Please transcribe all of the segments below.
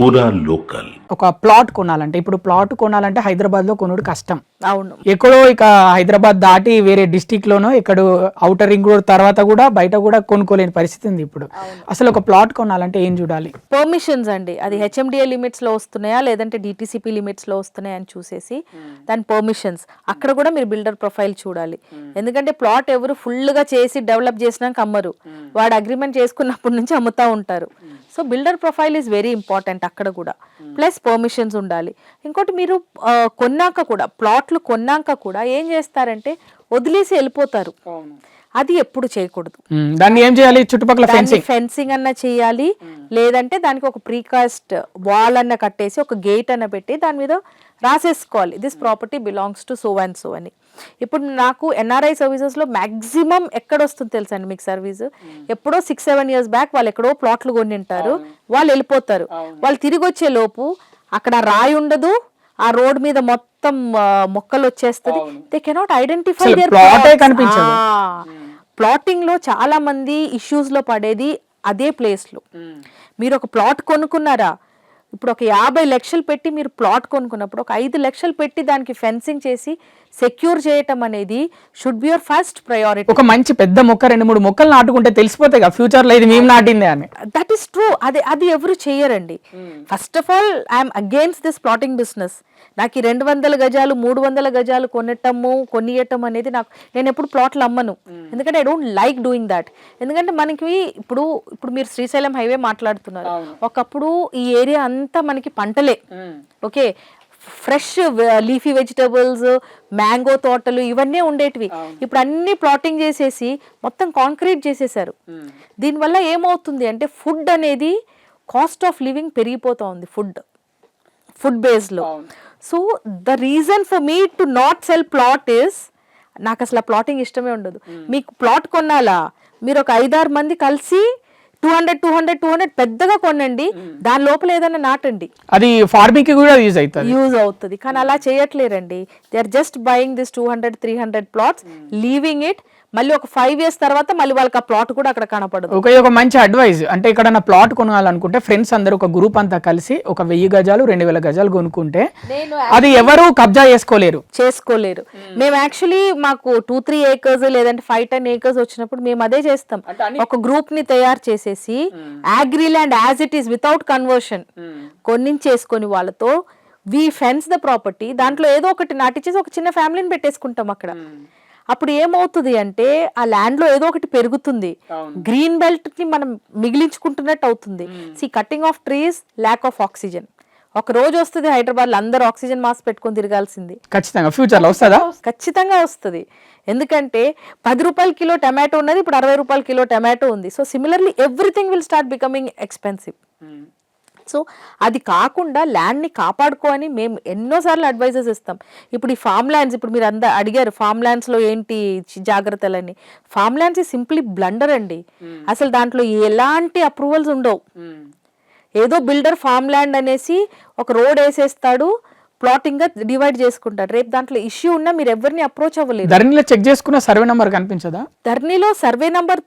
పూరా లోకల్. ఒక ప్లాట్ కొనాలంటే, ఇప్పుడు ప్లాట్ కొనాలంటే హైదరాబాద్ లో కొనుడు కష్టం. అవును. ఎక్కడో ఇక హైదరాబాద్ దాటి వేరే డిస్టిక్ లోనో ఎక్కడో ఔటర్ రింగ్ రోడ్ తర్వాత కూడా బయట కూడా కొనుక్కోలేని పరిస్థితి ఉంది ఇప్పుడు. అసలు ఒక ప్లాట్ కొనాలంటే ఏం చూడాలి? పర్మిషన్స్ అండి, అది హెచ్ఎండిఏ లిమిట్స్ లో వస్తున్నాయా లేదంటే డిటిసిపి లిమిట్స్ లో వస్తున్నాయా అని చూసేసి దాని పర్మిషన్స్, అక్కడ కూడా మీరు బిల్డర్ ప్రొఫైల్ చూడాలి. ఎందుకంటే ప్లాట్ ఎవరు ఫుల్ గా చేసి డెవలప్ చేసినాక అమ్మరు, వాడు అగ్రిమెంట్ చేసుకున్నప్పటి నుంచి అమ్ముతా ఉంటారు. So builder profile is very important అక్కడ కూడా. ప్లస్ పర్మిషన్స్ ఉండాలి. ఇంకోటి మీరు కొన్నాక కూడా, ప్లాట్లు కొన్నాక కూడా ఏం చేస్తారంటే వదిలేసి వెళ్ళిపోతారు. అది ఎప్పుడు చేయకూడదు. దాన్ని ఏం చేయాలి? చుట్టుపక్కల ఫెన్సింగ్ అన్న చేయాలి, లేదంటే దానికి ఒక ప్రీకాస్ట్ వాల్ అన్న కట్టేసి ఒక గేట్ అన్న పెట్టి దాని మీద రాసేసుకోవాలి, this property belongs to so and so అని. ఇప్పుడు నాకు ఎన్ఆర్ఐ సర్వీసెస్ లో మాక్సిమం ఎక్కడ వస్తుంది తెలుసా అండి మీకు సర్వీస్? ఎప్పుడో 6-7 years బ్యాక్ వాళ్ళు ఎక్కడో ప్లాట్లు కొని ఉంటారు, వాళ్ళు వెళ్ళిపోతారు. వాళ్ళు తిరిగి వచ్చే లోపు అక్కడ రాయి ఉండదు, ఆ రోడ్ మీద మొత్తం మొక్కలు వచ్చేస్తుంది. దే కెనాట్ ఐడెంటిఫై దేర్ కనిపించదు. ప్లాటింగ్ లో చాలా మంది ఇష్యూస్ లో పడేది అదే ప్లేస్ లో. మీరు ఒక ప్లాట్ కొనుక్కున్నారా, ఇప్పుడు ఒక 50 లక్షలు పెట్టి మీరు ప్లాట్ కొనుక్కున్నప్పుడు ఒక 5 లక్షలు పెట్టి దానికి ఫెన్సింగ్ చేసి సెక్యూర్ చేయటం అనేది should be your first priority. ఒక మంచి పెద్ద మొక్క 2-3 మొక్కలు నాటుకుంటే తెలిసిపోతాయి కదా ఫ్యూచర్ లో ఇది మేము నాటిందే అని. That is true. అది ఎవరు చెయ్యరండి. First of all I'm against this plotting business. నాకు ఈ 200 గజాలు 300 గజాలు కొనియటం అనేది నేను ఎప్పుడు ప్లాట్లు అమ్మను. ఎందుకంటే I don't like doing that. ఎందుకంటే మనకి ఇప్పుడు మీరు శ్రీశైలం హైవే మాట్లాడుతున్నారు, ఒకప్పుడు ఈ ఏరియా అంతా మనకి పంటలే. Okay, fresh leafy vegetables, mango తోటలు ఇవన్నీ ఉండేటివి. ఇప్పుడు అన్ని ప్లాటింగ్ చేసేసి మొత్తం కాంక్రీట్ చేసేసారు. దీనివల్ల ఏమవుతుంది అంటే ఫుడ్ అనేది కాస్ట్ ఆఫ్ లివింగ్ పెరిగిపోతా ఉంది ఫుడ్ బేస్ లో. So the reason for me to not cell plot is, నాకు అసలు ప్లాటింగ్ ఇష్టమే ఉండదు. మీకు ప్లాట్ కొనాలా, మీరు ఒక 5-6 మంది కలిసి 200 పెద్దగా కొనండి, దాని లోపల ఏదైనా నాటండి, అది ఫార్మింగ్ కి కూడా యూజ్ అవుతుంది. కానీ అలా చేయట్లేరండి. They are just buying this 200-300 plots, leaving it. మళ్ళీ ఒక 5 years తర్వాత మళ్ళీ వాళ్ళకి ఆ ప్లాట్ కూడా అక్కడ కనపడదు. ఒక మంచి అడ్వైజ్ అంటే, ఇక్కడ ప్లాట్ కొనాలనుకుంటే ఫ్రెండ్స్ అందరూ ఒక గ్రూప్ అంతా కలిసి ఒక 1000 గజాలు 2000 గజాలు కొనుక్కుంటే అది ఎవరు కబ్జా చేసుకోలేరు. మేము యాక్చువల్లీ మాకు 2-3 acres లేదంటే 5-10 acres వచ్చినప్పుడు మేము అదే చేస్తాం. ఒక గ్రూప్ ని తయారు చేసేసి agri land as it is without conversion కొన్నించేసుకొని వాళ్ళతో వి ఫెన్స్ ద ప్రాపర్టీ, దాంట్లో ఏదో ఒకటి నాటించేసి ఒక చిన్న ఫ్యామిలీని పెట్టేసుకుంటాం అక్కడ. అప్పుడు ఏమవుతుంది అంటే ఆ ల్యాండ్ లో ఏదో ఒకటి పెరుగుతుంది, గ్రీన్ బెల్ట్ ని మనం మిగిలించుకుంటున్నట్టు అవుతుంది. సి cutting of trees, lack of oxygen. ఒక రోజు వస్తుంది హైదరాబాద్ లో అందరూ ఆక్సిజన్ మాస్క్ పెట్టుకొని తిరగాల్సింది. ఖచ్చితంగా ఫ్యూచర్ లో వస్తుందా? ఖచ్చితంగా వస్తుంది. ఎందుకంటే 10 రూపాయల కిలో టమాటో ఉన్నది, ఇప్పుడు 60 రూపాయల కిలో టమాటో ఉంది. So similarly everything will start becoming expensive. So అది కాకుండా ల్యాండ్ని కాపాడుకోని మేము ఎన్నోసార్లు అడ్వైజెస్ ఇస్తాం. ఇప్పుడు ఈ ఫామ్ ల్యాండ్స్, ఇప్పుడు మీరు అడిగారు ఫామ్ ల్యాండ్స్లో ఏంటి జాగ్రత్తలని. ఫామ్ ల్యాండ్స్ సింప్లీ బ్లండర్ అండి. అసలు దాంట్లో ఎలాంటి అప్రూవల్స్ ఉండవు. ఏదో బిల్డర్ ఫామ్ ల్యాండ్ అనేసి ఒక రోడ్ వేసేస్తాడు, ప్లాటింగ్ గా డివైడ్ చేసుకుంటాడు. రేపు దాంట్లో ఇష్యూ ఉన్నా మీరు ఎవరిని అప్రోచ్ అవ్వలేదు. ధరణిలో చెక్ చేసుకున్న సర్వే నంబర్ కనిపించదా? ధరణిలో సర్వే నంబర్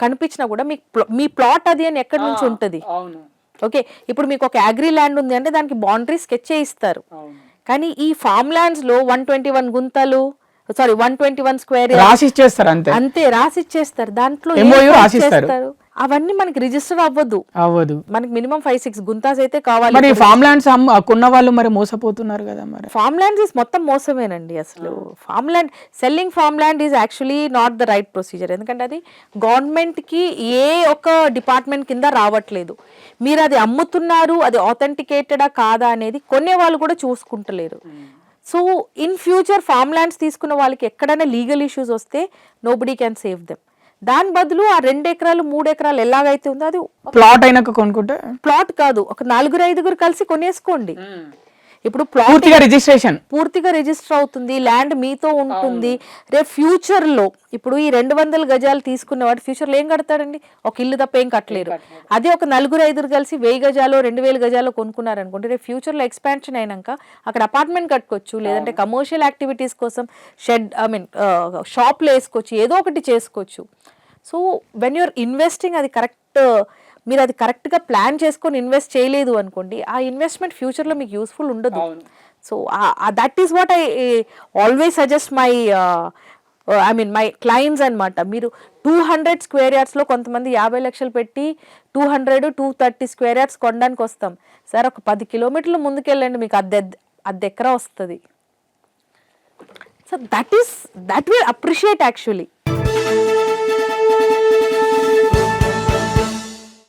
కనిపించినా కూడా మీ ప్లాట్ అది అని ఎక్కడి నుంచి ఉంటుంది. ఓకే, ఇప్పుడు మీకు ఒక అగ్రి ల్యాండ్ ఉంది అంటే దానికి బౌండరీ స్కెచ్ చేయిస్తారు. కానీ ఈ ఫామ్ ల్యాండ్స్ లో 121 గుంతలు, 121 స్క్వేర్ రాసిచ్చేస్తారు, అంతే రాసిచ్చేస్తారు. దాంట్లో అవన్నీ మనకి రిజిస్టర్ అవ్వదు. మనకి మినిమం 5-6 గుంతాస్ అయితే కావాలి. మరి ఫామ్ ల్యాండ్స్ కొన్న వాళ్ళు మరి మోసపోతున్నారు కదా. మరి ఫామ్ ల్యాండ్స్ మొత్తం మోసమేనండి. అసలు farm land, selling farm land is actually not the right procedure. ఎందుకంటే అది గవర్నమెంట్ కి ఏ ఒక్క డిపార్ట్మెంట్ కింద రావట్లేదు. మీరు అది అమ్ముతున్నారు, అది ఆథెంటికేటెడా కాదా అనేది కొనే వాళ్ళు కూడా చూసుకుంటలేరు. So in future farm lands తీసుకున్న వాళ్ళకి ఎక్కడైనా లీగల్ ఇష్యూస్ వస్తే నోబడీ క్యాన్ సేవ్ దెమ్. దాని బదులు ఆ 2 ఎకరాలు 3 ఎకరాలు ఎలాగైతే ఉందో అది ప్లాట్ అయినాక కొనుక్కుంటే, ప్లాట్ కాదు, ఒక 4-5 కలిసి కొనేసుకోండి. ఇప్పుడు పూర్తిగా రిజిస్టర్ అవుతుంది, ల్యాండ్ మీతో ఉంటుంది. రేపు ఫ్యూచర్ లో ఇప్పుడు ఈ 200 గజాలు తీసుకున్నవాడు ఫ్యూచర్ లో ఏం కడతాడండి? ఒక ఇల్లు తప్ప ఏం కట్టలేరు. అదే ఒక 4-5 కలిసి 1000 గజాలు 2000 గజాలు కొనుక్కున్నారనుకోండి, రేపు ఫ్యూచర్ లో ఎక్స్పాన్షన్ అయినాక అక్కడ అపార్ట్మెంట్ కట్టుకోవచ్చు, లేదంటే కమర్షియల్ యాక్టివిటీస్ కోసం షెడ్ షాప్లు వేసుకోవచ్చు, ఏదో ఒకటి చేసుకోవచ్చు. సో వెన్ యూఆర్ ఇన్వెస్టింగ్ అది కరెక్ట్ మీరు అది కరెక్ట్గా ప్లాన్ చేసుకొని ఇన్వెస్ట్ చేయలేదు అనుకోండి, ఆ ఇన్వెస్ట్మెంట్ ఫ్యూచర్లో మీకు యూస్ఫుల్ ఉండదు. So that is what I always suggest my clients అనమాట. మీరు 200 స్క్వేర్ యార్డ్స్లో కొంతమంది 50 లక్షలు పెట్టి 230 స్క్వేర్ యార్డ్స్ కొనడానికి వస్తాం. సార్ ఒక 10 కిలోమీటర్లు ముందుకెళ్ళండి, మీకు అద్దె ఎకరా వస్తుంది. So that will appreciate actually.